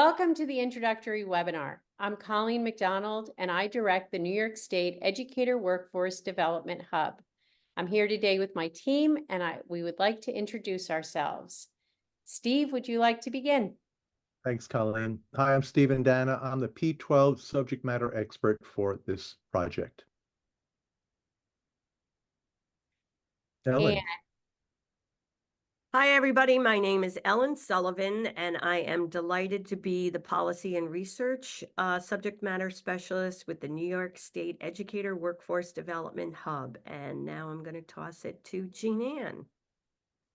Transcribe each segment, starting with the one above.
Welcome to the introductory webinar. I'm Colleen McDonald, and I direct the New York State Educator Workforce Development Hub. I'm here today with my team, and we would like to introduce ourselves. Steve, would you like to begin? Thanks, Colleen. Hi, I'm Stephen Dana. I'm the P12 subject matter expert for this project. Ellen. Hi, everybody. My name is Ellen Sullivan, and I am delighted to be the Policy and Research Subject Matter Specialist with the New York State Educator Workforce Development Hub. And now I'm going to toss it to Jean Ann.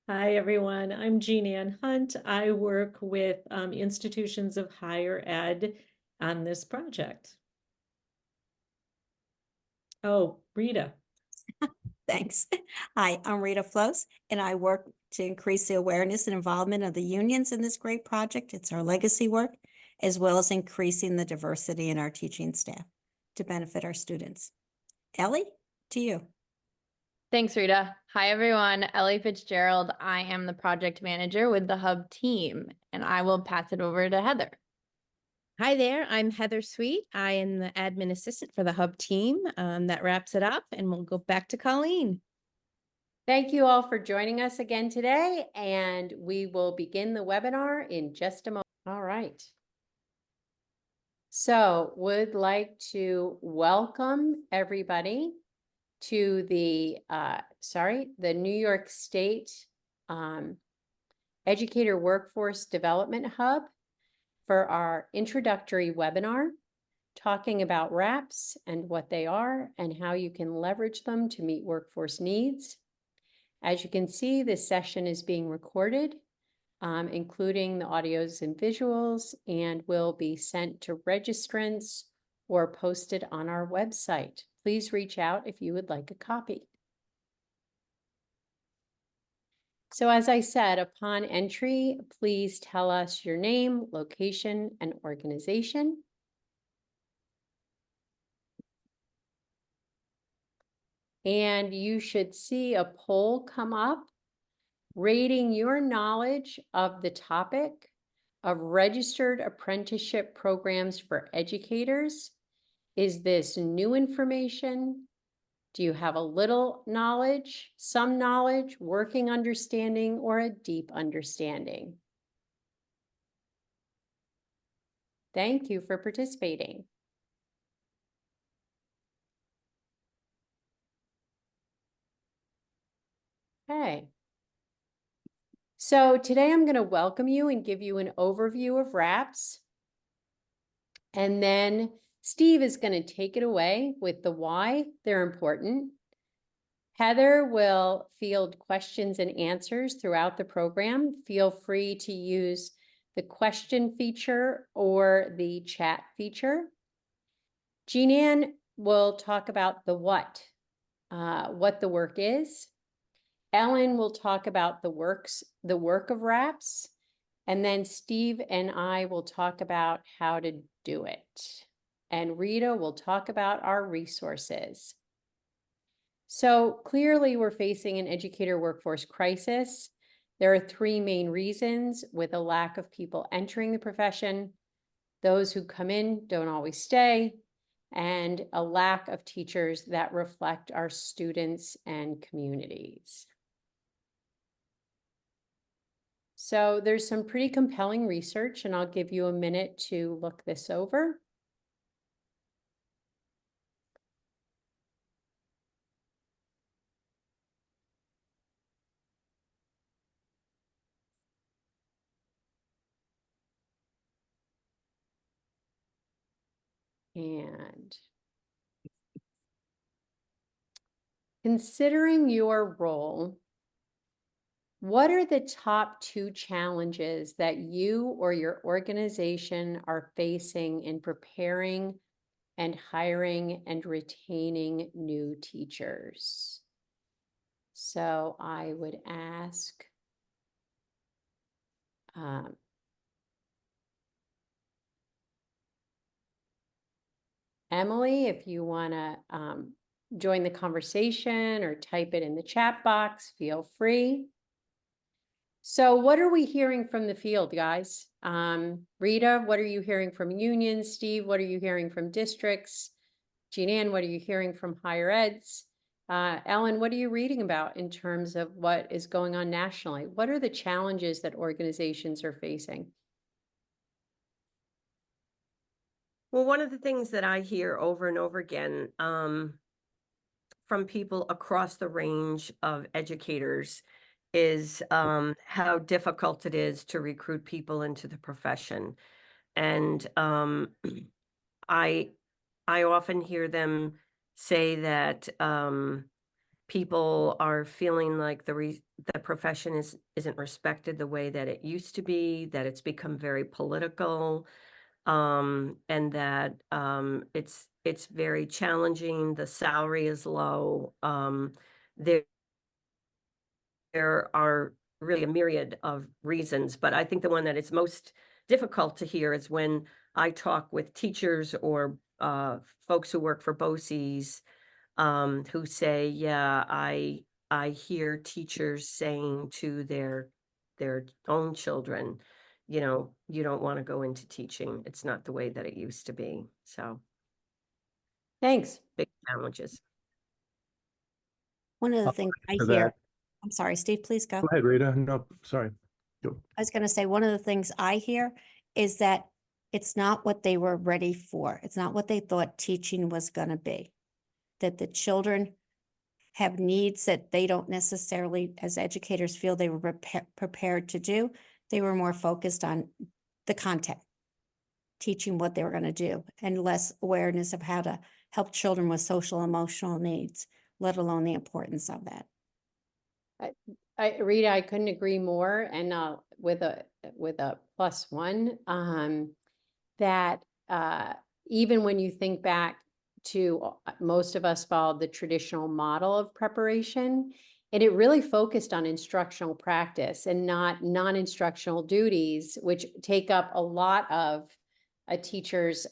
Hi, everyone. I'm Jean Ann Hunt. I work with institutions of higher ed on this project. Oh, Rita. Thanks. Hi, I'm Rita Floss, and I work to increase the awareness and involvement of the unions in this great project. It's our legacy work, as well as increasing the diversity in our teaching staff to benefit our students. Ellie, to you. Thanks, Rita. Hi, everyone. Ellie Fitzgerald. I am the project manager with the Hub team, and I will pass it over to Heather. Hi there, I'm Heather Sweet. I am the admin assistant for the Hub team. That wraps it up, and we'll go back to Colleen. Thank you all for joining us again today, and we will begin the webinar in just a moment. All right. So, would like to welcome everybody to the New York State Educator Workforce Development Hub for our introductory webinar, talking about RAPs and what they are and how you can leverage them to meet workforce needs. As you can see, this session is being recorded, including the audios and visuals, and will be sent to registrants or posted on our website. Please reach out if you would like a copy. So as I said, upon entry, please tell us your name, location, and organization. And you should see a poll come up rating your knowledge of the topic of registered apprenticeship programs for educators. Is this new information? Do you have a little knowledge, some knowledge, working understanding, or a deep understanding? Thank you for participating. Okay. So today I'm going to welcome you and give you an overview of RAPs. And then Steve is going to take it away with the why they're important. Heather will field questions and answers throughout the program. Feel free to use the question feature or the chat feature. Jean Ann will talk about the what the work is. Ellen will talk about the work of RAPs. And then Steve and I will talk about how to do it. And Rita will talk about our resources. So clearly we're facing an educator workforce crisis. There are three main reasons: with a lack of people entering the profession, those who come in don't always stay, and a lack of teachers that reflect our students and communities. So there's some pretty compelling research, and I'll give you a minute to look this over. And considering your role, what are the top two challenges that you or your organization are facing in preparing and hiring and retaining new teachers? So I would ask Emily, if you want to join the conversation or type it in the chat box, feel free. So what are we hearing from the field, guys? Rita, what are you hearing from unions? Steve, what are you hearing from districts? Jean Ann, what are you hearing from higher eds? Ellen, what are you reading about in terms of what is going on nationally? What are the challenges that organizations are facing? Well, one of the things that I hear over and over again from people across the range of educators is how difficult it is to recruit people into the profession. And I often hear them say that people are feeling like the profession isn't respected the way that it used to be, that it's become very political, and that it's very challenging. The salary is low. There are really a myriad of reasons, but I think the one that is most difficult to hear is when I talk with teachers or folks who work for BOCES, who say, yeah, I hear teachers saying to their own children, you know, you don't want to go into teaching. It's not the way that it used to be. So Thanks. big challenges. One of the things I to hear, that. I'm sorry, Steve, please go. Go ahead, Rita. No, sorry. Go. I was going to say, one of the things I hear is that it's not what they were ready for. It's not what they thought teaching was going to be. That the children have needs that they don't necessarily, as educators, feel they were prepared to do. They were more focused on the content, teaching what they were going to do, and less awareness of how to help children with social emotional needs, let alone the importance of that. Rita, I couldn't agree more. And with a +1, that even when you think back to most of us followed the traditional model of preparation, and it really focused on instructional practice and not non-instructional duties, which take up a lot of a teacher's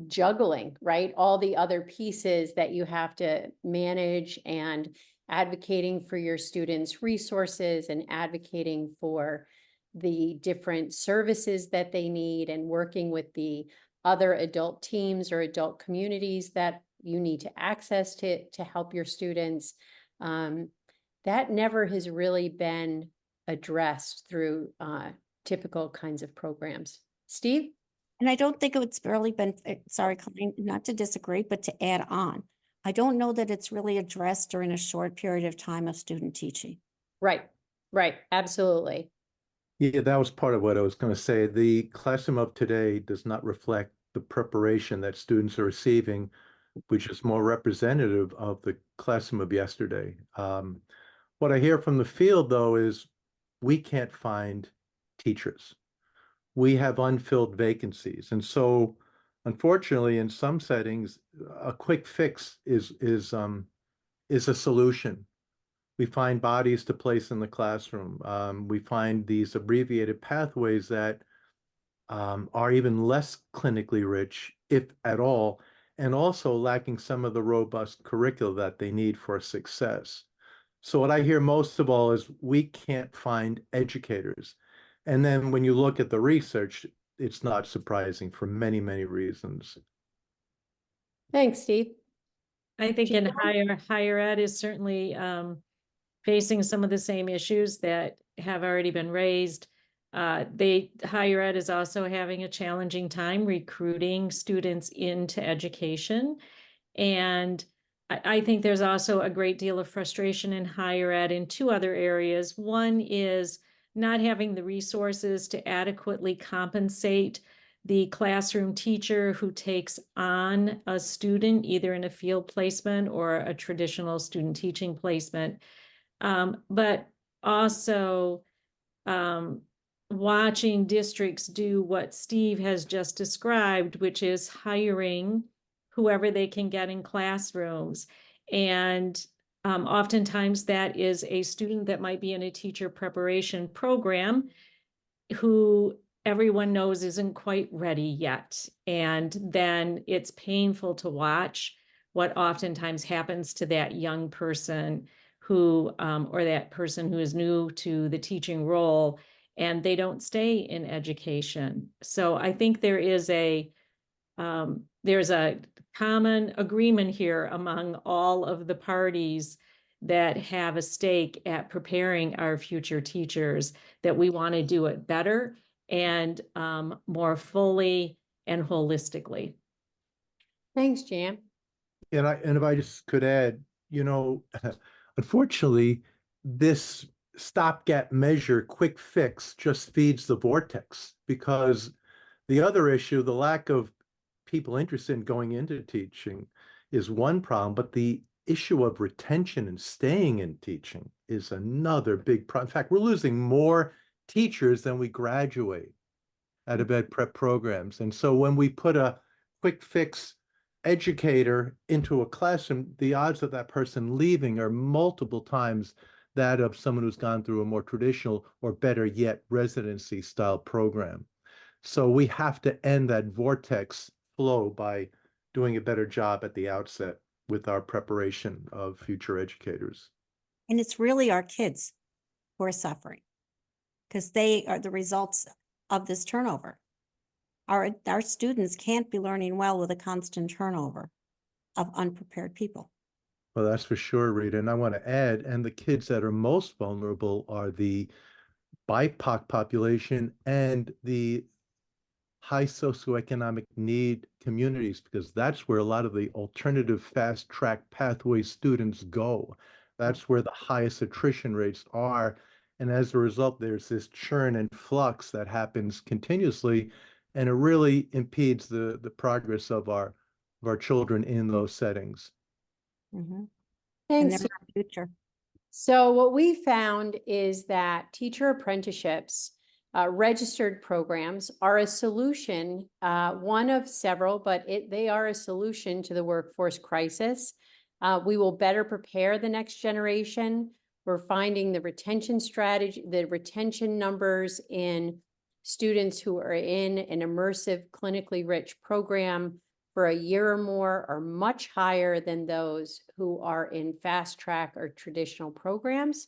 juggling, right? All the other pieces that you have to manage, and advocating for your students' resources and advocating for the different services that they need, and working with the other adult teams or adult communities that you need to access to help your students. That never has really been addressed through typical kinds of programs. Steve? And I don't think it's really been, sorry, Colleen, not to disagree, but to add on. I don't know that it's really addressed during a short period of time of student teaching. Right, absolutely. Yeah, that was part of what I was going to say. The classroom of today does not reflect the preparation that students are receiving, which is more representative of the classroom of yesterday. What I hear from the field, though, is we can't find teachers. We have unfilled vacancies. And so, unfortunately, in some settings, a quick fix is a solution. We find bodies to place in the classroom. We find these abbreviated pathways that are even less clinically rich, if at all, and also lacking some of the robust curricula that they need for success. So what I hear most of all is we can't find educators. And then when you look at the research, it's not surprising for many, many reasons. Thanks, Steve. I think in Gina? higher ed is certainly facing some of the same issues that have already been raised. Higher ed is also having a challenging time recruiting students into education. And I think there's also a great deal of frustration in higher ed in two other areas. One is not having the resources to adequately compensate the classroom teacher who takes on a student, either in a field placement or a traditional student teaching placement. But also watching districts do what Steve has just described, which is hiring whoever they can get in classrooms. And oftentimes that is a student that might be in a teacher preparation program who everyone knows isn't quite ready yet. And then it's painful to watch what oftentimes happens to that young person who, or that person who is new to the teaching role, and they don't stay in education. So I think there's a common agreement here among all of the parties that have a stake at preparing our future teachers, that we want to do it better and more fully and holistically. Thanks, Jan. And if I just could add, unfortunately, this stopgap measure, quick fix, just feeds the vortex, because the other issue, the lack of people interested in going into teaching, is one problem, but the issue of retention and staying in teaching is another big problem. In fact, we're losing more teachers than we graduate out of ed prep programs. And so when we put a quick fix educator into a classroom, the odds of that person leaving are multiple times that of someone who's gone through a more traditional, or better yet, residency style program. So we have to end that vortex flow by doing a better job at the outset with our preparation of future educators. And it's really our kids who are suffering, because they are the results of this turnover. Our students can't be learning well with a constant turnover of unprepared people. Well, that's for sure, Rita. And I want to add, and the kids that are most vulnerable are the BIPOC population and the high socioeconomic need communities, because that's where a lot of the alternative fast track pathway students go. That's where the highest attrition rates are. And as a result, there's this churn and flux that happens continuously, and it really impedes the progress of our children in those settings. And Thanks. they're our future. So what we found is that teacher apprenticeships, registered programs, are a solution, one of several, but they are a solution to the workforce crisis. We will better prepare the next generation. We're finding the retention strategy, the retention numbers in students who are in an immersive, clinically rich program for a year or more are much higher than those who are in fast track or traditional programs.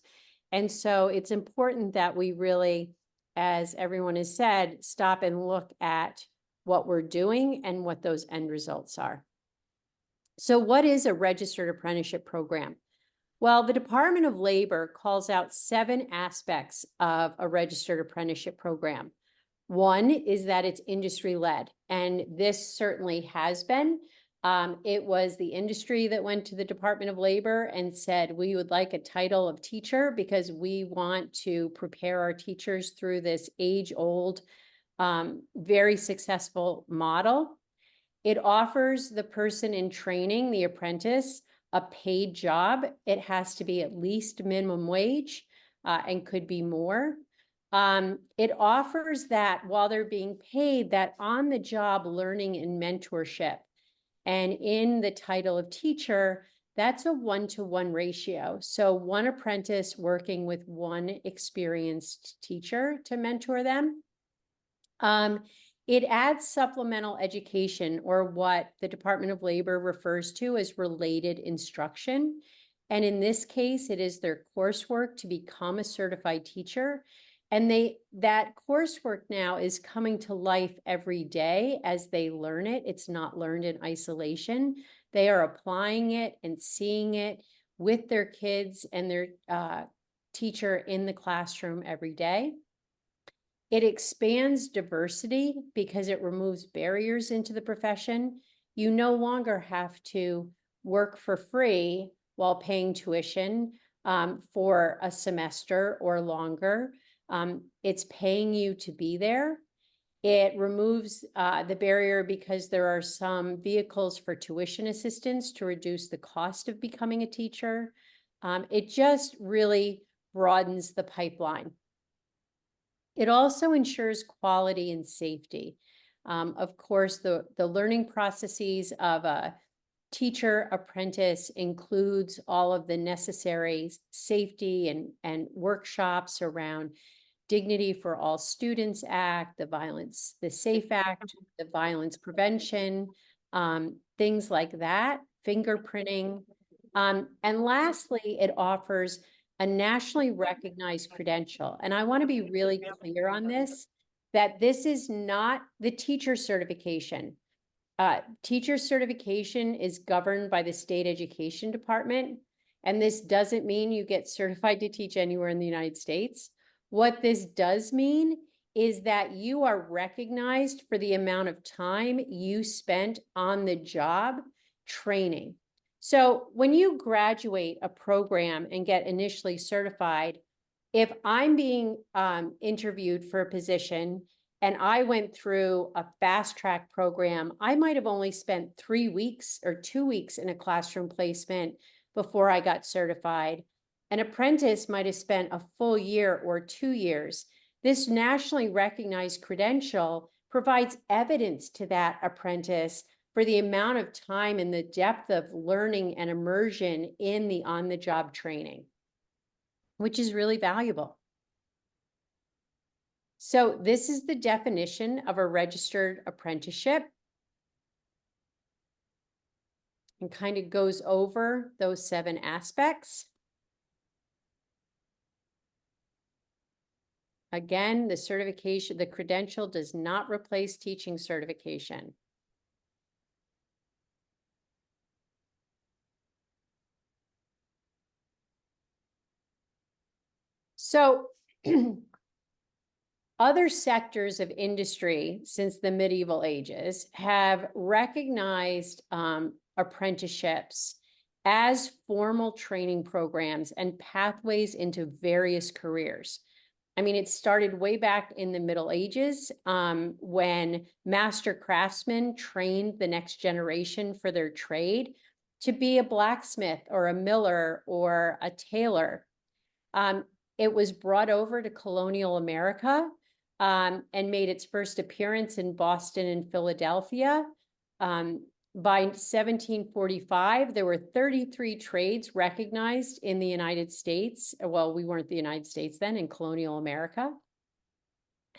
And so it's important that we really, as everyone has said, stop and look at what we're doing and what those end results are. So what is a registered apprenticeship program? Well, the Department of Labor calls out 7 aspects of a registered apprenticeship program. One is that it's industry-led, and this certainly has been. It was the industry that went to the Department of Labor and said, we would like a title of teacher because we want to prepare our teachers through this age-old, very successful model. It offers the person in training, the apprentice, a paid job. It has to be at least minimum wage and could be more. It offers that while they're being paid, that on-the-job learning and mentorship. And in the title of teacher, that's a 1-to-1 ratio. So one apprentice working with one experienced teacher to mentor them. It adds supplemental education, or what the Department of Labor refers to as related instruction. And in this case, it is their coursework to become a certified teacher. And that coursework now is coming to life every day as they learn it. It's not learned in isolation. They are applying it and seeing it with their kids and their teacher in the classroom every day. It expands diversity because it removes barriers into the profession. You no longer have to work for free while paying tuition for a semester or longer. It's paying you to be there. It removes the barrier because there are some vehicles for tuition assistance to reduce the cost of becoming a teacher. It just really broadens the pipeline. It also ensures quality and safety. Of course, the learning processes of a teacher apprentice includes all of the necessary safety and workshops around Dignity for All Students Act, the SAFE Act, the violence prevention, things like that, fingerprinting, And lastly, it offers a nationally recognized credential. And I want to be really clear on this, that this is not the teacher certification. Teacher certification is governed by the state education department. And this doesn't mean you get certified to teach anywhere in the United States. What this does mean is that you are recognized for the amount of time you spent on the job training. So when you graduate a program and get initially certified, if I'm being interviewed for a position and I went through a fast track program, I might have only spent 3 weeks or 2 weeks in a classroom placement before I got certified. An apprentice might have spent a full year or 2 years. This nationally recognized credential provides evidence to that apprentice for the amount of time and the depth of learning and immersion in the on-the-job training, which is really valuable. So this is the definition of a registered apprenticeship. And kind of goes over those 7 aspects. Again, the certification, the credential does not replace teaching certification. So other sectors of industry since the medieval ages have recognized apprenticeships as formal training programs and pathways into various careers. I mean, it started way back in the Middle Ages when master craftsmen trained the next generation for their trade to be a blacksmith or a miller or a tailor. It was brought over to colonial America and made its first appearance in Boston and Philadelphia. By 1745, there were 33 trades recognized in the United States. Well, we weren't the United States then, in colonial America.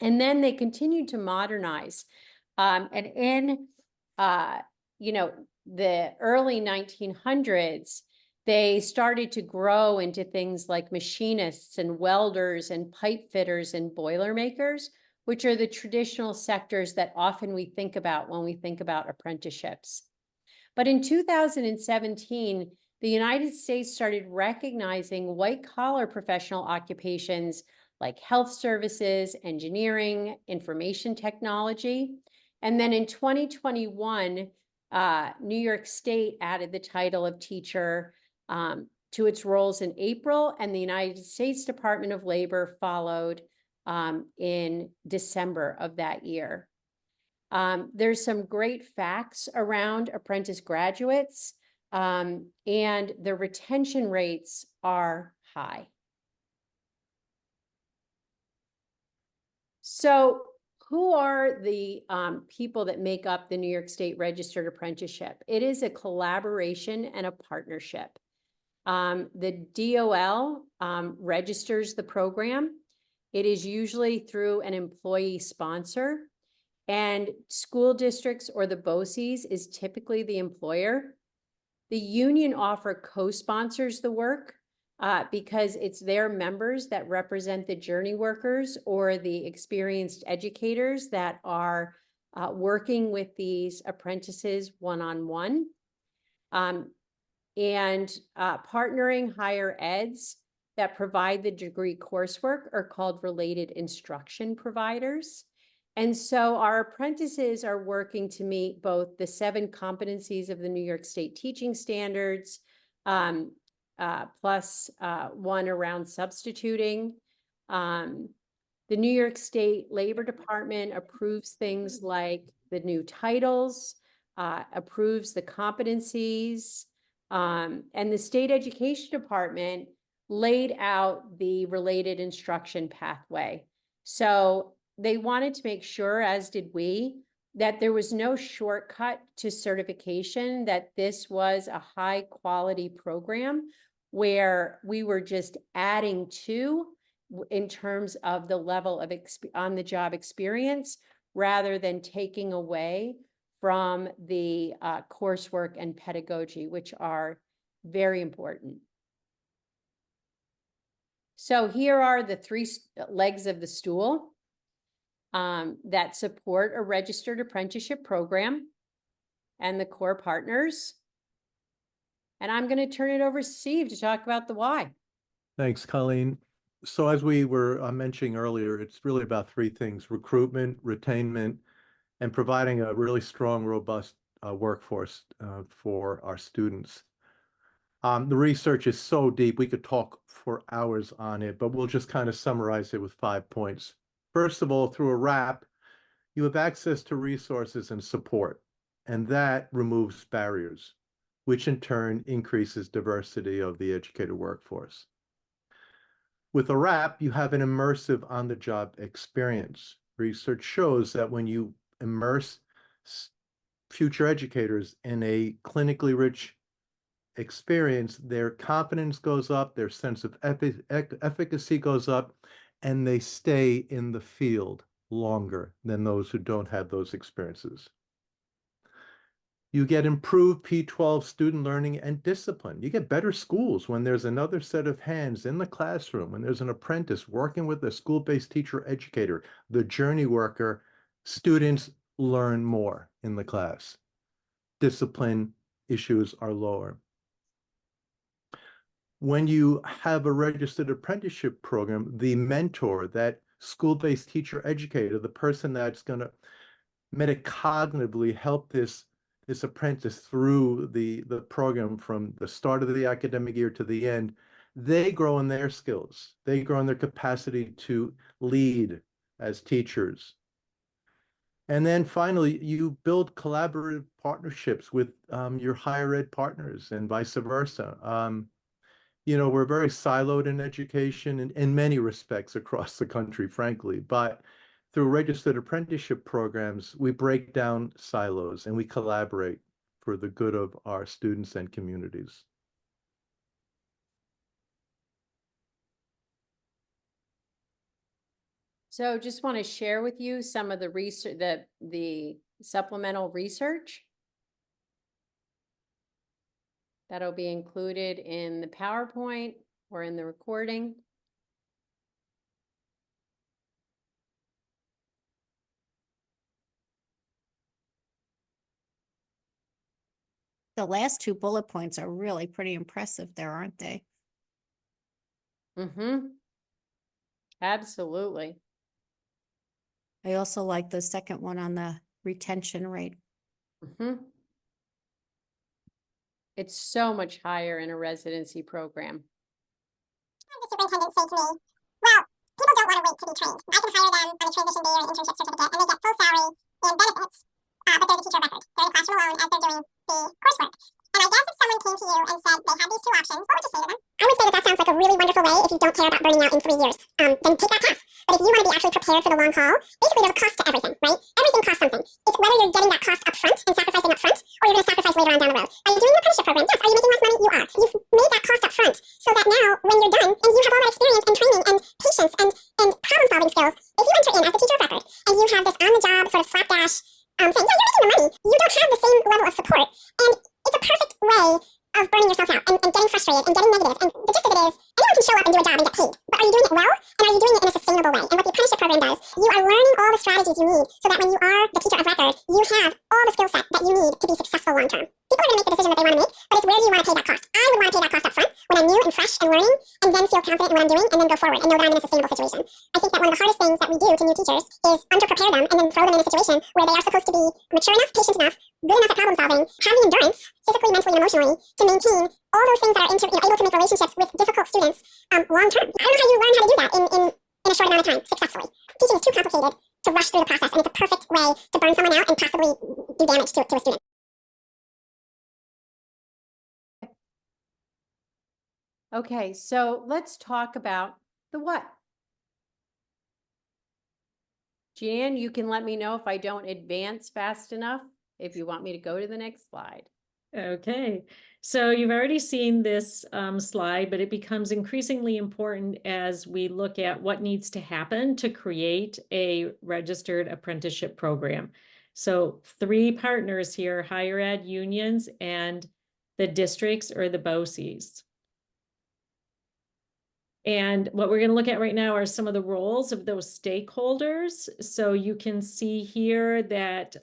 And then they continued to modernize. And in, the early 1900s, they started to grow into things like machinists and welders and pipe fitters and boiler makers, which are the traditional sectors that often we think about when we think about apprenticeships. But in 2017, the United States started recognizing white-collar professional occupations like health services, engineering, information technology. And then in 2021, New York State added the title of teacher to its roles in April, and the United States Department of Labor followed in December of that year. There's some great facts around apprentice graduates, and the retention rates are high. So who are the people that make up the New York State Registered Apprenticeship? It is a collaboration and a partnership. The DOL registers the program. It is usually through an employee sponsor, and school districts or the BOCES is typically the employer. The union offer co-sponsors the work because it's their members that represent the journey workers or the experienced educators that are working with these apprentices one-on-one. And partnering higher eds that provide the degree coursework are called related instruction providers. And so our apprentices are working to meet both the 7 competencies of the New York State teaching standards, plus 1 around substituting. The New York State Labor Department approves things like the new titles, approves the competencies, and the State Education Department laid out the related instruction pathway. So they wanted to make sure, as did we, that there was no shortcut to certification, that this was a high quality program where we were just adding to in terms of the level of on-the-job experience rather than taking away from the coursework and pedagogy, which are Very important. So here are the three legs of the stool that support a registered apprenticeship program and the core partners. And I'm going to turn it over to Steve to talk about the why. Thanks, Colleen. So as we were mentioning earlier, it's really about three things: recruitment, retainment, and providing a really strong, robust workforce for our students. The research is so deep, we could talk for hours on it, but we'll just kind of summarize it with 5 points. First of all, through a RAP, you have access to resources and support, and that removes barriers, which in turn increases diversity of the educator workforce. With a RAP, you have an immersive on-the-job experience. Research shows that when you immerse future educators in a clinically rich experience, their confidence goes up, their sense of efficacy goes up, and they stay in the field longer than those who don't have those experiences. You get improved P12 student learning and discipline. You get better schools when there's another set of hands in the classroom, when there's an apprentice working with a school-based teacher educator, the journey worker. Students learn more in the class. Discipline issues are lower. When you have a registered apprenticeship program, the mentor, that school-based teacher educator, the person that's going to metacognitively help this apprentice through the program from the start of the academic year to the end, they grow in their skills. They grow in their capacity to lead as teachers. And then finally, you build collaborative partnerships with your higher ed partners and vice versa. You know, we're very siloed in education in many respects across the country, frankly, but through registered apprenticeship programs, we break down silos and we collaborate for the good of our students and communities. So just want to share with you some of the research, the supplemental research that'll be included in the PowerPoint or in the recording. The last two bullet points are really pretty impressive there, aren't they? Mm-hmm. Absolutely. I also like the second one on the retention rate. Mm-hmm. It's so much higher in a residency program. The superintendent say to me, well, people don't want to wait to be trained. I can hire them on a transition day or an internship certificate, and they get full salary and benefits, but they're the teacher of record. They're in the classroom alone as they're doing the coursework. And I guess if someone came to you and said they had these two options, what would you say to them? I would say that sounds like a really wonderful way if you don't care about burning out in 3 years. Then take that path. But if you want to be actually prepared for the long haul, basically there's a cost to everything, right? Everything costs something. It's whether you're getting that cost up front and sacrificing up front, or you're going to sacrifice later on down the road. Are you doing the apprenticeship program? Yes. Are you making less money? You are. You've made that cost up front so that now when you're done and you have all that experience and training and patience and problem solving skills, if you enter in as the teacher of record and you have this on the job sort of slapdash thing, yeah, you're making the money. You don't have the same level of support. And it's a perfect way of burning yourself out and getting frustrated and getting negative. And the gist of it is, anyone can show up and do a job and get paid. But are you doing it well? And are you doing it in a sustainable way? And what the apprenticeship program does, you are learning all the strategies you need so that when you are the teacher of record, you have all the skill set that you need to be successful long term. People are going to make the decision that they want to make, but it's where do you want to pay that cost? I would want to pay that cost up front when I'm new and fresh and learning, and then feel confident in what I'm doing, and then go forward and know that I'm in a sustainable situation. I think that one of the hardest things that we do to new teachers is under-prepare them and then throw them in a situation where they are supposed to be mature enough, patient enough, good enough at problem solving, have the endurance, physically, mentally, and emotionally, to maintain all those things that are able to make relationships with difficult students long term. I don't know how you learn how to do that in a short amount of time successfully. Teaching is too complicated to rush through the process, and it's a perfect way to burn someone out and possibly do damage to a student. Okay, so let's talk about the what. Jan, you can let me know if I don't advance fast enough, if you want me to go to the next slide. Okay, so you've already seen this slide, but it becomes increasingly important as we look at what needs to happen to create a registered apprenticeship program. So 3 partners here, higher ed unions and the districts or the BOCES. And what we're going to look at right now are some of the roles of those stakeholders. So you can see here that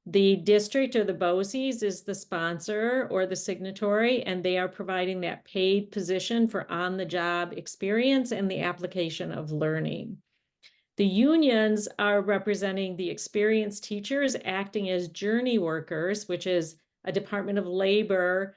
the district or the BOCES is the sponsor or the signatory, and they are providing that paid position for on-the-job experience and the application of learning. The unions are representing the experienced teachers acting as journey workers, which is a Department of Labor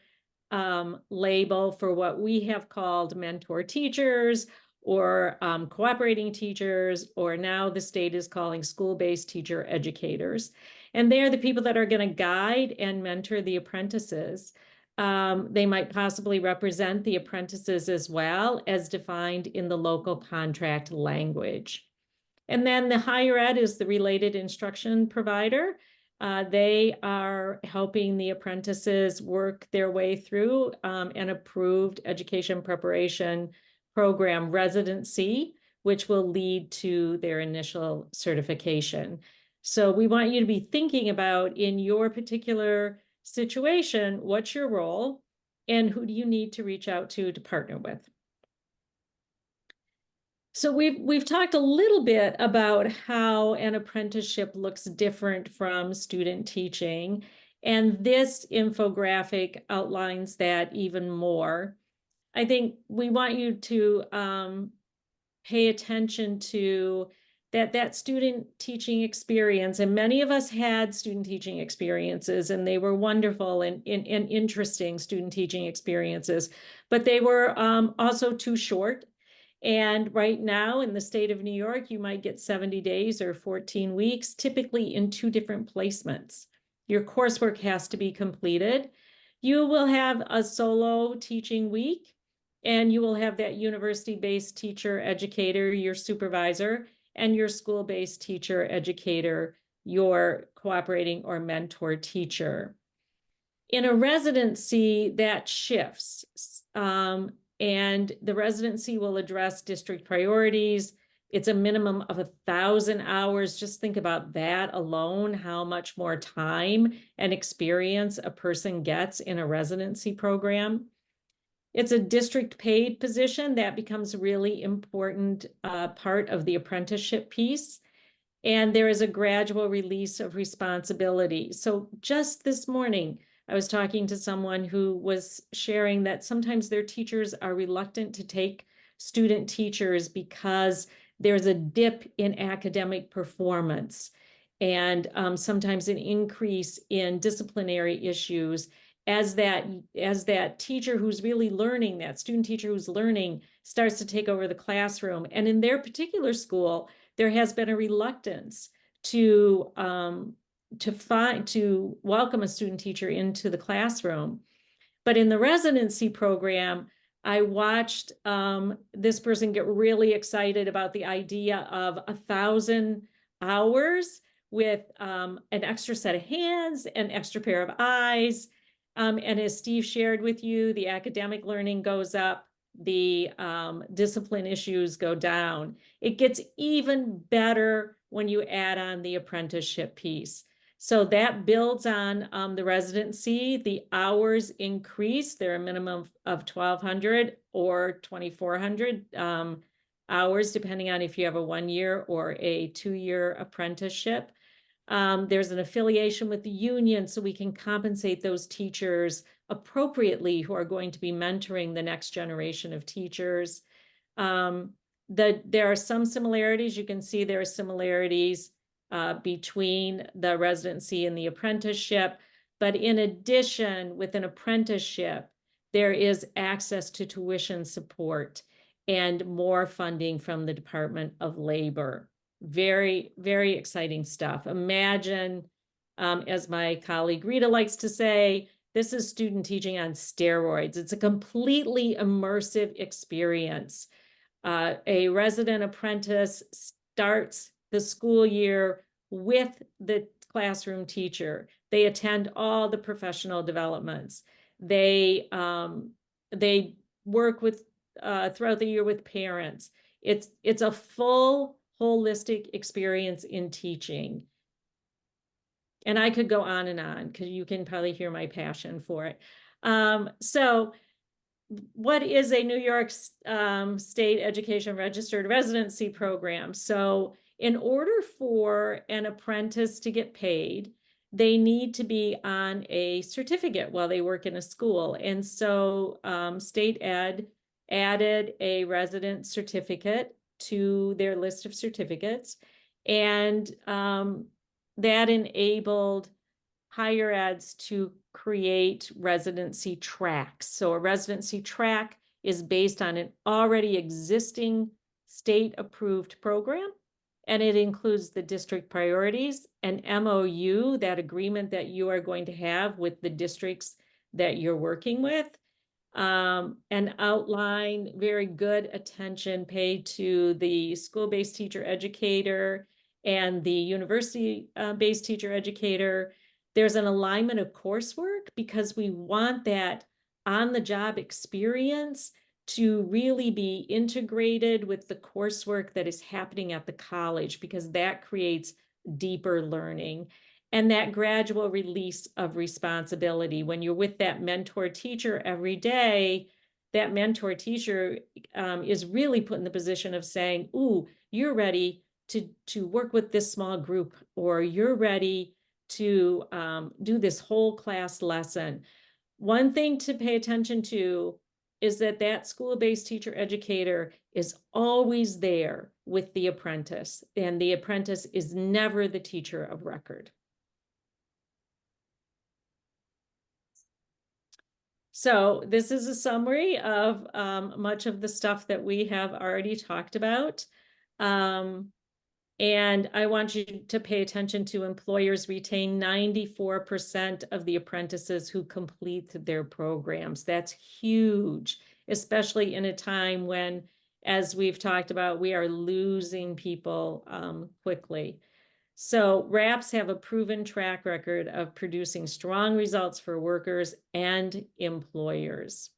label for what we have called mentor teachers or cooperating teachers, or now the state is calling school-based teacher educators. And they're the people that are going to guide and mentor the apprentices. They might possibly represent the apprentices as well as defined in the local contract language. And then the higher ed is the related instruction provider. They are helping the apprentices work their way through an approved education preparation program residency, which will lead to their initial certification. So we want you to be thinking about, in your particular situation, what's your role and who do you need to reach out to partner with? So we've talked a little bit about how an apprenticeship looks different from student teaching, and this infographic outlines that even more. I think we want you to pay attention to that student teaching experience, and many of us had student teaching experiences, and they were wonderful and interesting student teaching experiences, but they were also too short. And right now in the state of New York, you might get 70 days or 14 weeks, typically in 2 different placements. Your coursework has to be completed. You will have a solo teaching week, and you will have that university-based teacher educator, your supervisor, and your school-based teacher educator, your cooperating or mentor teacher. In a residency, that shifts. And the residency will address district priorities. It's a minimum of 1,000 hours. Just think about that alone, how much more time and experience a person gets in a residency program. It's a district paid position that becomes a really important part of the apprenticeship piece. And there is a gradual release of responsibility. So just this morning, I was talking to someone who was sharing that sometimes their teachers are reluctant to take student teachers because there's a dip in academic performance and sometimes an increase in disciplinary issues as that teacher who's really learning, that student teacher who's learning, starts to take over the classroom. And in their particular school, there has been a reluctance to welcome a student teacher into the classroom. But in the residency program, I watched this person get really excited about the idea of 1,000 hours with an extra set of hands, an extra pair of eyes. And as Steve shared with you, the academic learning goes up, the discipline issues go down. It gets even better when you add on the apprenticeship piece. So that builds on the residency. The hours increase. They're a minimum of 1,200 or 2,400 hours, depending on if you have a 1-year or a 2-year apprenticeship. There's an affiliation with the union, so we can compensate those teachers appropriately who are going to be mentoring the next generation of teachers. There are some similarities. You can see there are similarities between the residency and the apprenticeship. But in addition, with an apprenticeship, there is access to tuition support and more funding from the Department of Labor. Very, very exciting stuff. Imagine, as my colleague Rita likes to say, this is student teaching on steroids. It's a completely immersive experience. A resident apprentice starts the school year with the classroom teacher. They attend all the professional developments. They work with throughout the year with parents. It's a full holistic experience in teaching. And I could go on and on because you can probably hear my passion for it. So what is a New York State Education Registered Residency Program? So in order for an apprentice to get paid, they need to be on a certificate while they work in a school. And so State Ed added a resident certificate to their list of certificates. And that enabled higher eds to create residency tracks. So a residency track is based on an already existing state-approved program, and it includes the district priorities, an MOU, that agreement that you are going to have with the districts that you're working with, and outline very good attention paid to the school-based teacher educator and the university-based teacher educator. There's an alignment of coursework because we want that on-the-job experience to really be integrated with the coursework that is happening at the college, because that creates deeper learning. And that gradual release of responsibility. When you're with that mentor teacher every day, that mentor teacher is really put in the position of saying, ooh, you're ready to work with this small group, or you're ready to do this whole class lesson. One thing to pay attention to is that school-based teacher educator is always there with the apprentice, and the apprentice is never the teacher of record. So this is a summary of much of the stuff that we have already talked about. And I want you to pay attention to employers retain 94% of the apprentices who complete their programs. That's huge, especially in a time when, as we've talked about, we are losing people quickly. So RAPs have a proven track record of producing strong results for workers and employers.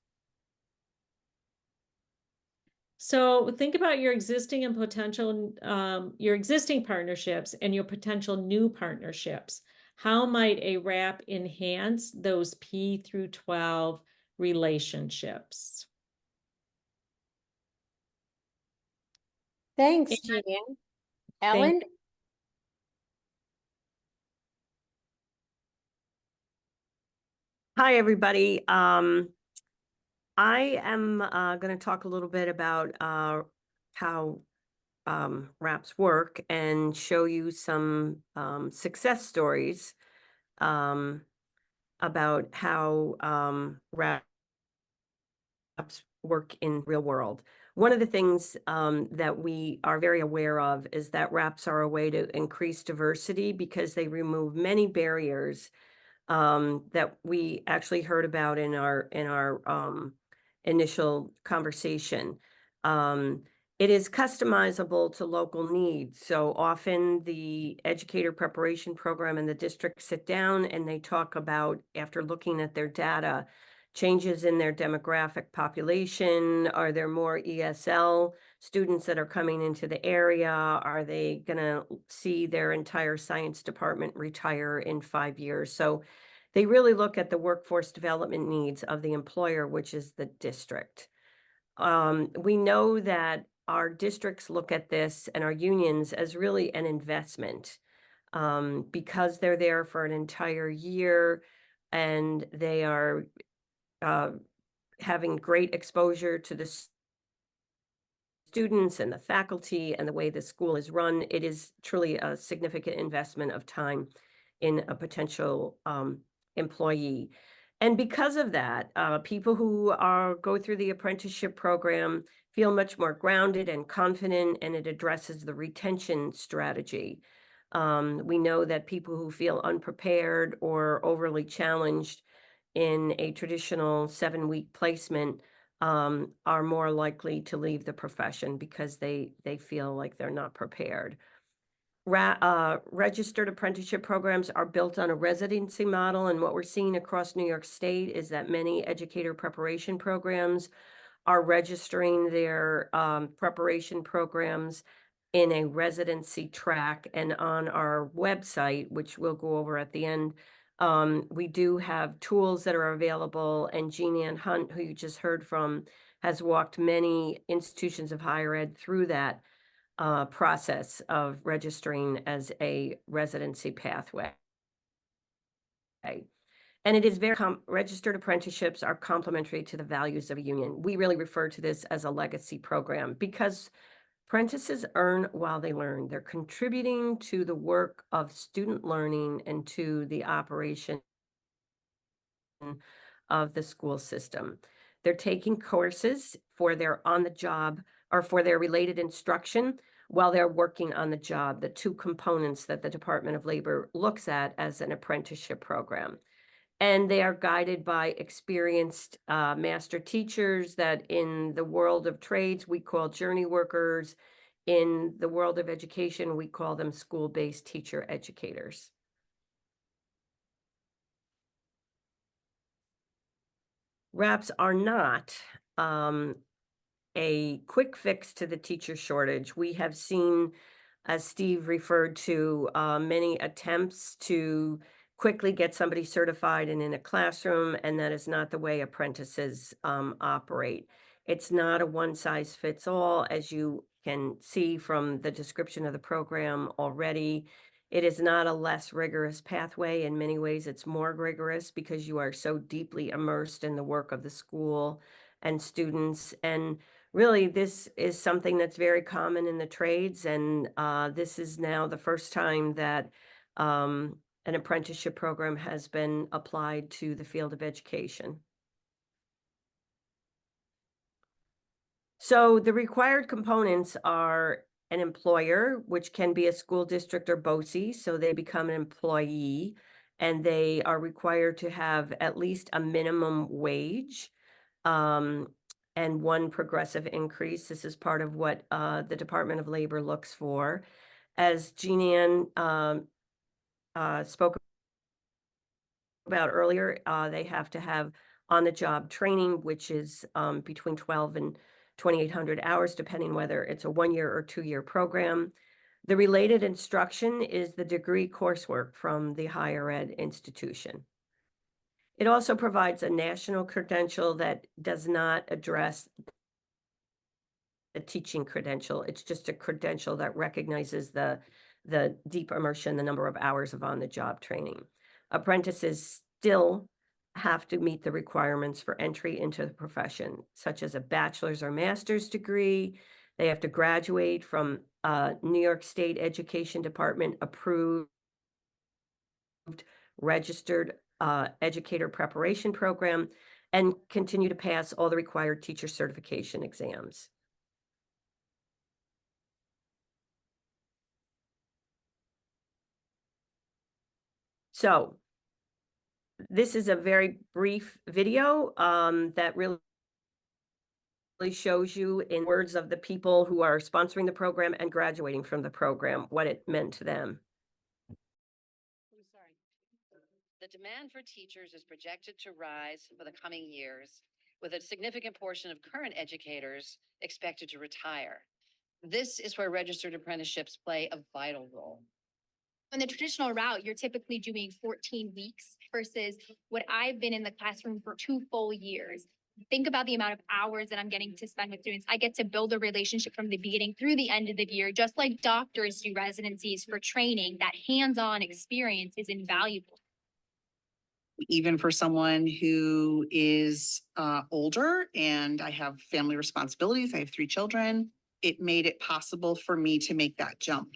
So think about your existing and potential, your existing partnerships and your potential new partnerships. How might a RAP enhance those P through 12 relationships? Thanks, Jan. Ellen? Hi, everybody. I am going to talk a little bit about how RAPs work and show you some success stories about how RAPs work in real world. One of the things that we are very aware of is that RAPs are a way to increase diversity because they remove many barriers that we actually heard about in our initial conversation. It is customizable to local needs. So often the educator preparation program and the district sit down and they talk about, after looking at their data, changes in their demographic population. Are there more ESL students that are coming into the area? Are they going to see their entire science department retire in 5 years? So they really look at the workforce development needs of the employer, which is the district. We know that our districts look at this and our unions as really an investment because they're there for an entire year and they are having great exposure to the students and the faculty and the way the school is run. It is truly a significant investment of time in a potential employee. And because of that, people who go through the apprenticeship program feel much more grounded and confident, and it addresses the retention strategy. We know that people who feel unprepared or overly challenged in a traditional 7-week placement are more likely to leave the profession because they feel like they're not prepared. Registered apprenticeship programs are built on a residency model, and what we're seeing across New York State is that many educator preparation programs are registering their preparation programs in a residency track. And on our website, which we'll go over at the end, We do have tools that are available, and Jean Ann Hunt, who you just heard from, has walked many institutions of higher ed through that process of registering as a residency pathway. And it is very registered apprenticeships are complementary to the values of a union. We really refer to this as a legacy program because apprentices earn while they learn. They're contributing to the work of student learning and to the operation of the school system. They're taking courses for their on-the-job or for their related instruction while they're working on the job, the two components that the Department of Labor looks at as an apprenticeship program. And they are guided by experienced master teachers that in the world of trades, we call journey workers. In the world of education, we call them school-based teacher educators. RAPs are not a quick fix to the teacher shortage. We have seen, as Steve referred to, many attempts to quickly get somebody certified and in a classroom, and that is not the way apprentices operate. It's not a one-size-fits-all, as you can see from the description of the program already. It is not a less rigorous pathway. In many ways, it's more rigorous because you are so deeply immersed in the work of the school and students. And really, this is something that's very common in the trades. And this is now the first time that an apprenticeship program has been applied to the field of education. So the required components are an employer, which can be a school district or BOCES, so they become an employee, and they are required to have at least a minimum wage and one progressive increase. This is part of what the Department of Labor looks for. As Jean Ann spoke about earlier, they have to have on-the-job training, which is between 12 and 2,800 hours, depending whether it's a 1-year or 2-year program. The related instruction is the degree coursework from the higher ed institution. It also provides a national credential that does not address a teaching credential. It's just a credential that recognizes the deep immersion, the number of hours of on-the-job training. Apprentices still have to meet the requirements for entry into the profession, such as a bachelor's or master's degree. They have to graduate from a New York State Education Department approved registered educator preparation program and continue to pass all the required teacher certification exams. So this is a very brief video that really shows you in words of the people who are sponsoring the program and graduating from the program, what it meant to them. The demand for teachers is projected to rise for the coming years, with a significant portion of current educators expected to retire. This is where registered apprenticeships play a vital role. On the traditional route, you're typically doing 14 weeks versus what I've been in the classroom for 2 full years. Think about the amount of hours that I'm getting to spend with students. I get to build a relationship from the beginning through the end of the year, just like doctors do residencies for training. That hands-on experience is invaluable. Even for someone who is older and I have family responsibilities, I have 3 children, it made it possible for me to make that jump.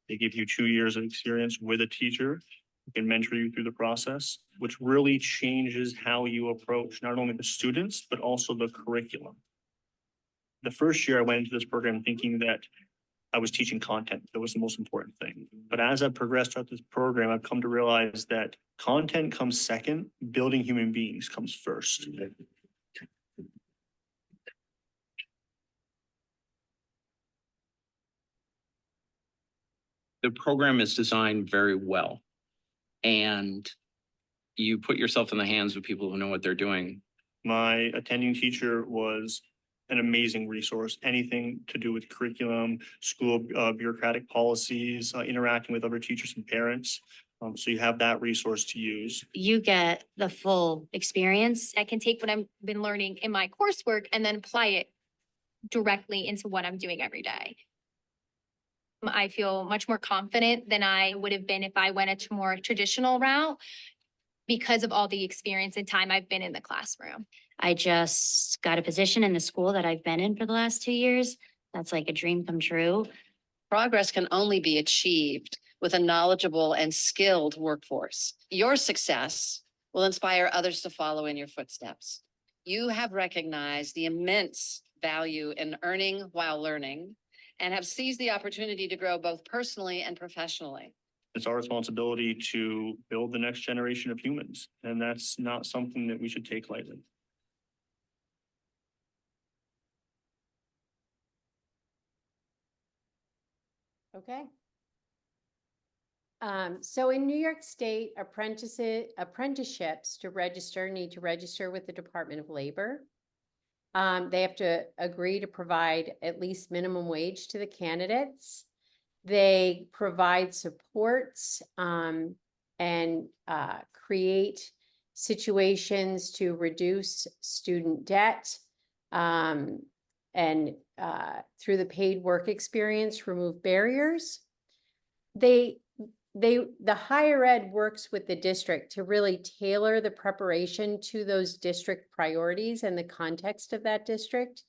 They give you 2 years of experience with a teacher who can mentor you through the process, which really changes how you approach not only the students, but also the curriculum. The first year I went into this program thinking that I was teaching content. That was the most important thing. But as I've progressed throughout this program, I've come to realize that content comes second, building human beings comes first. The program is designed very well, and you put yourself in the hands of people who know what they're doing. My attending teacher was an amazing resource. Anything to do with curriculum, school bureaucratic policies, interacting with other teachers and parents. So you have that resource to use. You get the full experience. I can take what I've been learning in my coursework and then apply it directly into what I'm doing every day. I feel much more confident than I would have been if I went a more traditional route because of all the experience and time I've been in the classroom. I just got a position in the school that I've been in for the last 2 years. That's like a dream come true. Progress can only be achieved with a knowledgeable and skilled workforce. Your success will inspire others to follow in your footsteps. You have recognized the immense value in earning while learning and have seized the opportunity to grow both personally and professionally. It's our responsibility to build the next generation of humans, and that's not something that we should take lightly. Okay. So in New York State, apprenticeships to register need to register with the Department of Labor. They have to agree to provide at least minimum wage to the candidates. They provide supports and create situations to reduce student debt and through the paid work experience, remove barriers. The higher ed works with the district to really tailor the preparation to those district priorities and the context of that district,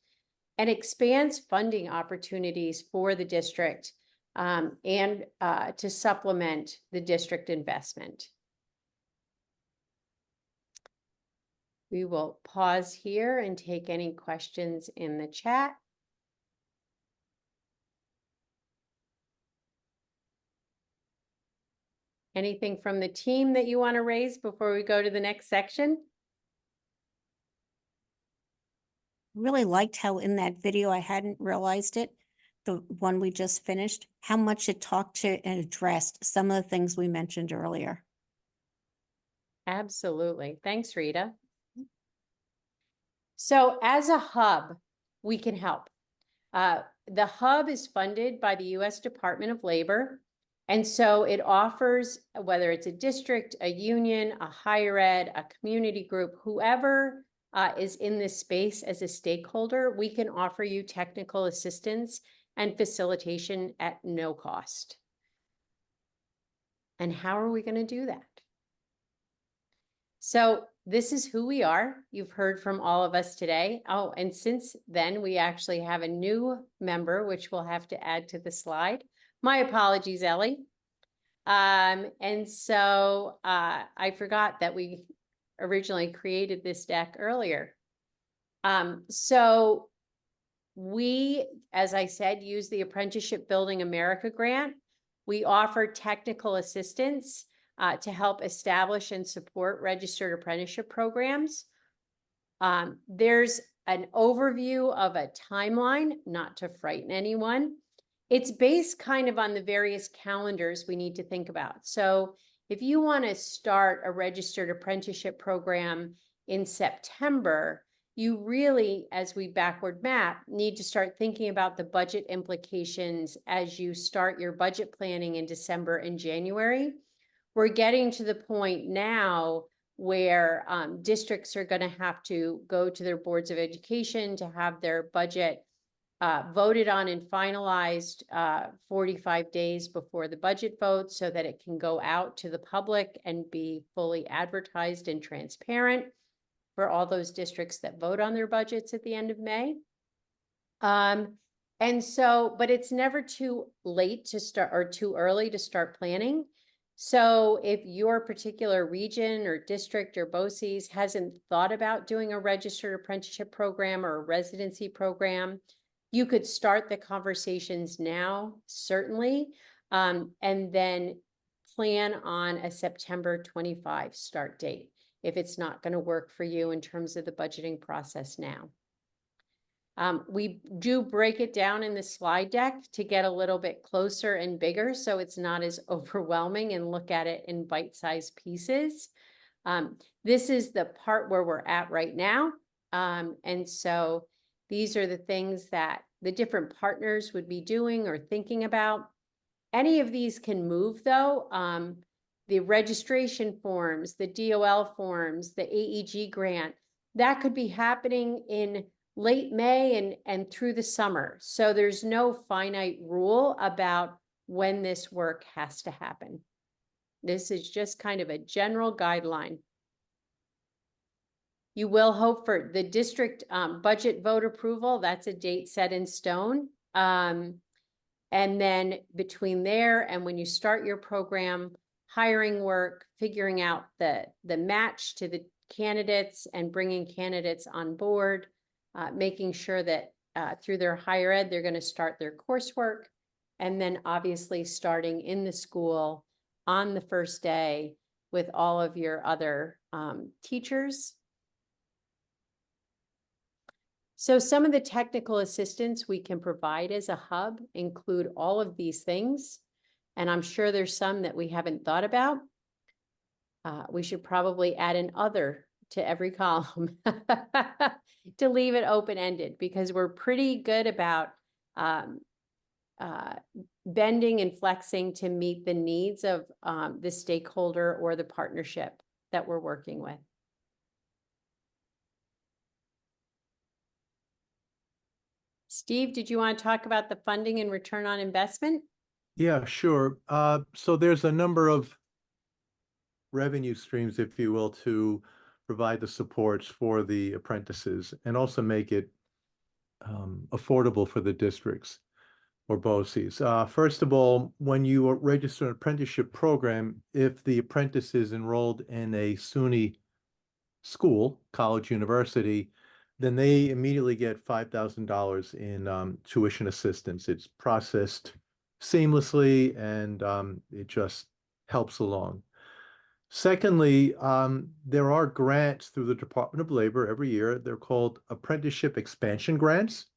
and expands funding opportunities for the district and to supplement the district investment. We will pause here and take any questions in the chat. Anything from the team that you want to raise before we go to the next section? Really liked how in that video, I hadn't realized it, the one we just finished, how much it talked to and addressed some of the things we mentioned earlier. Absolutely. Thanks, Rita. So as a hub, we can help. The hub is funded by the U.S. Department of Labor. And so it offers, whether it's a district, a union, a higher ed, a community group, whoever is in this space as a stakeholder, we can offer you technical assistance and facilitation at no cost. And how are we going to do that? So this is who we are. You've heard from all of us today. Oh, and since then, we actually have a new member, which we'll have to add to the slide. My apologies, Ellie. And so I forgot that we originally created this deck earlier. So we, as I said, use the Apprenticeship Building America grant. We offer technical assistance to help establish and support registered apprenticeship programs. There's an overview of a timeline, not to frighten anyone. It's based kind of on the various calendars we need to think about. So if you want to start a registered apprenticeship program in September, you really, as we backward map, need to start thinking about the budget implications as you start your budget planning in December and January. We're getting to the point now where districts are going to have to go to their boards of education to have their budget voted on and finalized 45 days before the budget vote so that it can go out to the public and be fully advertised and transparent for all those districts that vote on their budgets at the end of May. And so, but it's never too late to start or too early to start planning. So if your particular region or district or BOCES hasn't thought about doing a registered apprenticeship program or a residency program, you could start the conversations now, certainly, and then plan on a September 25 start date if it's not going to work for you in terms of the budgeting process now. We do break it down in the slide deck to get a little bit closer and bigger so it's not as overwhelming and look at it in bite-sized pieces. This is the part where we're at right now. And so these are the things that the different partners would be doing or thinking about. Any of these can move though. the registration forms, the DOL forms, the AEG grant, that could be happening in late May and through the summer. So there's no finite rule about when this work has to happen. This is just kind of a general guideline. You will hope for the district budget vote approval. That's a date set in stone. And then between there and when you start your program, hiring work, figuring out the match to the candidates and bringing candidates on board, making sure that through their higher ed, they're going to start their coursework, and then obviously starting in the school on the first day with all of your other teachers. So some of the technical assistance we can provide as a hub include all of these things. And I'm sure there's some that we haven't thought about. We should probably add an other to every column to leave it open-ended, because we're pretty good about bending and flexing to meet the needs of the stakeholder or the partnership that we're working with. Steve, did you want to talk about the funding and return on investment? Yeah, sure. So there's a number of revenue streams, if you will, to provide the supports for the apprentices and also make it affordable for the districts or BOCES. First of all, when you register an apprenticeship program, if the apprentice is enrolled in a SUNY school, college, university, then they immediately get $5,000 in tuition assistance. It's processed seamlessly, and it just helps along. Secondly, there are grants through the Department of Labor every year. They're called apprenticeship expansion grants.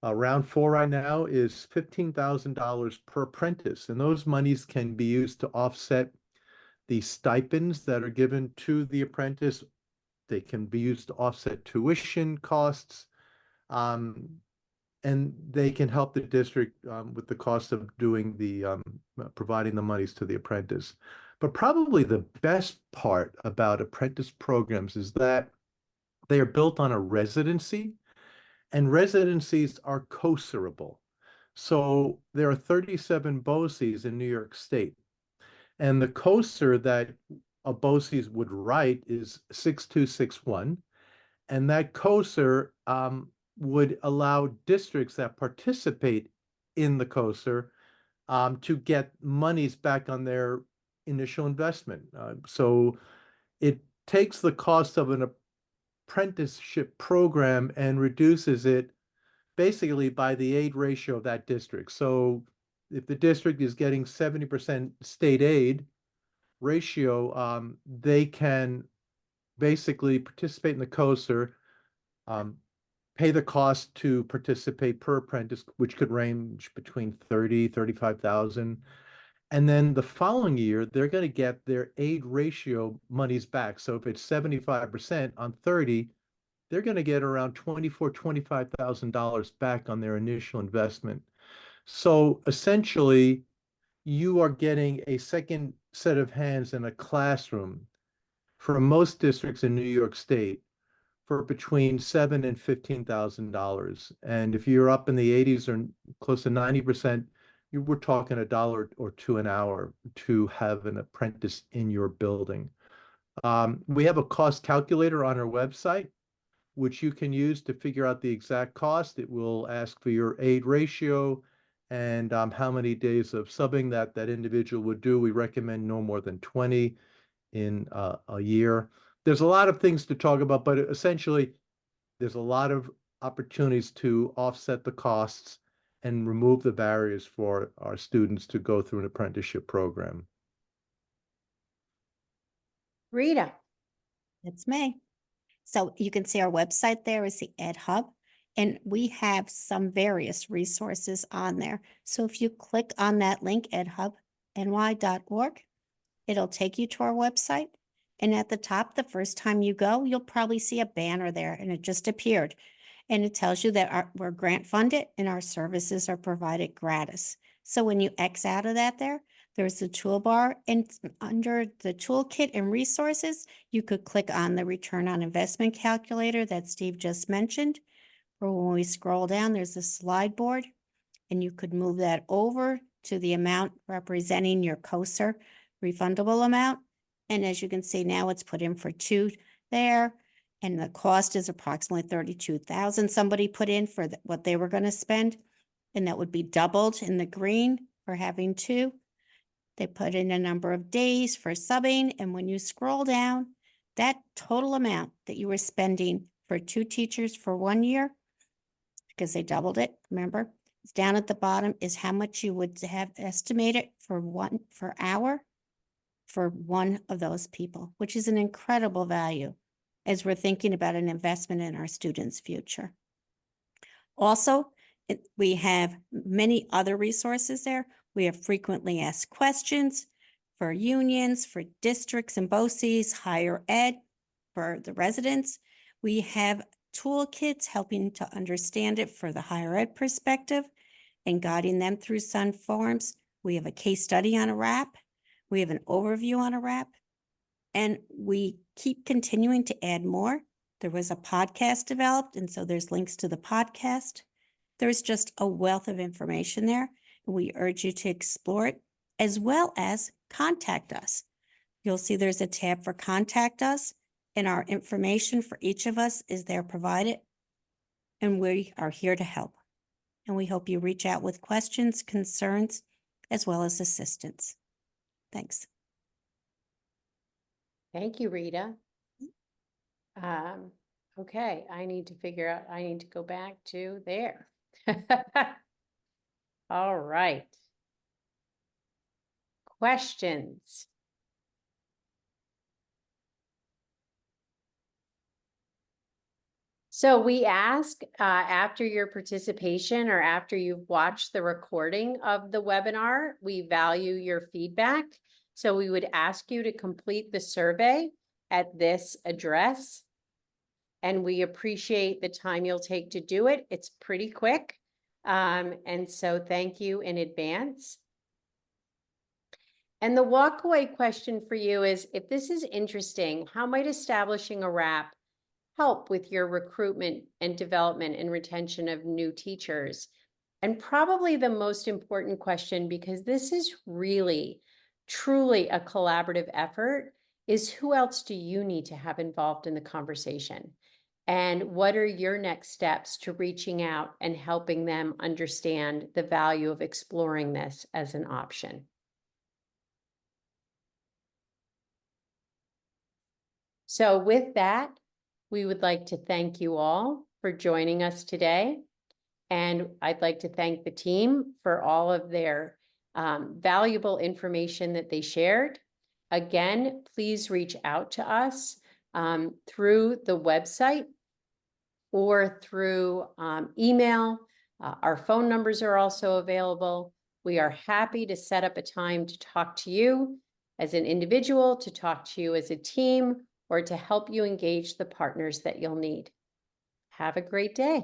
Round 4 right now is $15,000 per apprentice, and those monies can be used to offset the stipends that are given to the apprentice. They can be used to offset tuition costs, and they can help the district with the cost of doing the providing the monies to the apprentice. But probably the best part about apprentice programs is that they are built on a residency, and residencies are co-servable. So there are 37 BOCES in New York State, and the COSER that a BOCES would write is 6261, and that COSER would allow districts that participate in the COSER to get monies back on their initial investment. So it takes the cost of an apprenticeship program and reduces it basically by the aid ratio of that district. So if the district is getting 70% state aid ratio, they can basically participate in the COSER, pay the cost to participate per apprentice, which could range between 30, 35,000. And then the following year, they're going to get their aid ratio monies back. So if it's 75% on 30, they're going to get around $24,000, $25,000 back on their initial investment. So essentially, you are getting a second set of hands in a classroom for most districts in New York State for between $7,000 and $15,000. And if you're up in the 80s or close to 90%, we're talking $1 or $2 an hour to have an apprentice in your building. We have a cost calculator on our website, which you can use to figure out the exact cost. It will ask for your aid ratio and how many days of subbing that individual would do. We recommend no more than 20 in a year. There's a lot of things to talk about, but essentially there's a lot of opportunities to offset the costs and remove the barriers for our students to go through an apprenticeship program. Rita. That's me. So you can see our website there is the Ed Hub, and we have some various resources on there. So if you click on that link, edhubny.org, it'll take you to our website. And at the top, the first time you go, you'll probably see a banner there, and it just appeared. And it tells you that we're grant funded and our services are provided gratis. So when you X out of that there, There's the toolbar, and under the toolkit and resources, you could click on the return on investment calculator that Steve just mentioned. Or when we scroll down, there's a slide board, and you could move that over to the amount representing your COSER refundable amount. And as you can see now, it's put in for 2 there, and the cost is approximately 32,000 somebody put in for what they were going to spend, and that would be doubled in the green for having 2. They put in a number of days for subbing, and when you scroll down, that total amount that you were spending for 2 teachers for 1 year, because they doubled it, remember? It's down at the bottom is how much you would have estimated for hour for one of those people, which is an incredible value as we're thinking about an investment in our students' future. Also, we have many other resources there. We have frequently asked questions for unions, for districts and BOCES, higher ed, for the residents. We have toolkits helping to understand it for the higher ed perspective and guiding them through some forms. We have a case study on a RAP. We have an overview on a RAP. And we keep continuing to add more. There was a podcast developed, and so there's links to the podcast. There's just a wealth of information there. We urge you to explore it, as well as contact us. You'll see there's a tab for contact us, and our information for each of us is there provided. And we are here to help. And we hope you reach out with questions, concerns, as well as assistance. Thanks. Thank you, Rita. Okay, I need to go back to there. All right. Questions? So we ask after your participation or after you've watched the recording of the webinar, we value your feedback. So we would ask you to complete the survey at this address. And we appreciate the time you'll take to do it. It's pretty quick. And so thank you in advance. And the walkaway question for you is, if this is interesting, how might establishing a RAP help with your recruitment and development and retention of new teachers? And probably the most important question, because this is really, truly a collaborative effort, is who else do you need to have involved in the conversation? And what are your next steps to reaching out and helping them understand the value of exploring this as an option? So with that, we would like to thank you all for joining us today. And I'd like to thank the team for all of their valuable information that they shared. Again, please reach out to us through the website or through email. Our phone numbers are also available. We are happy to set up a time to talk to you as an individual, to talk to you as a team, or to help you engage the partners that you'll need. Have a great day.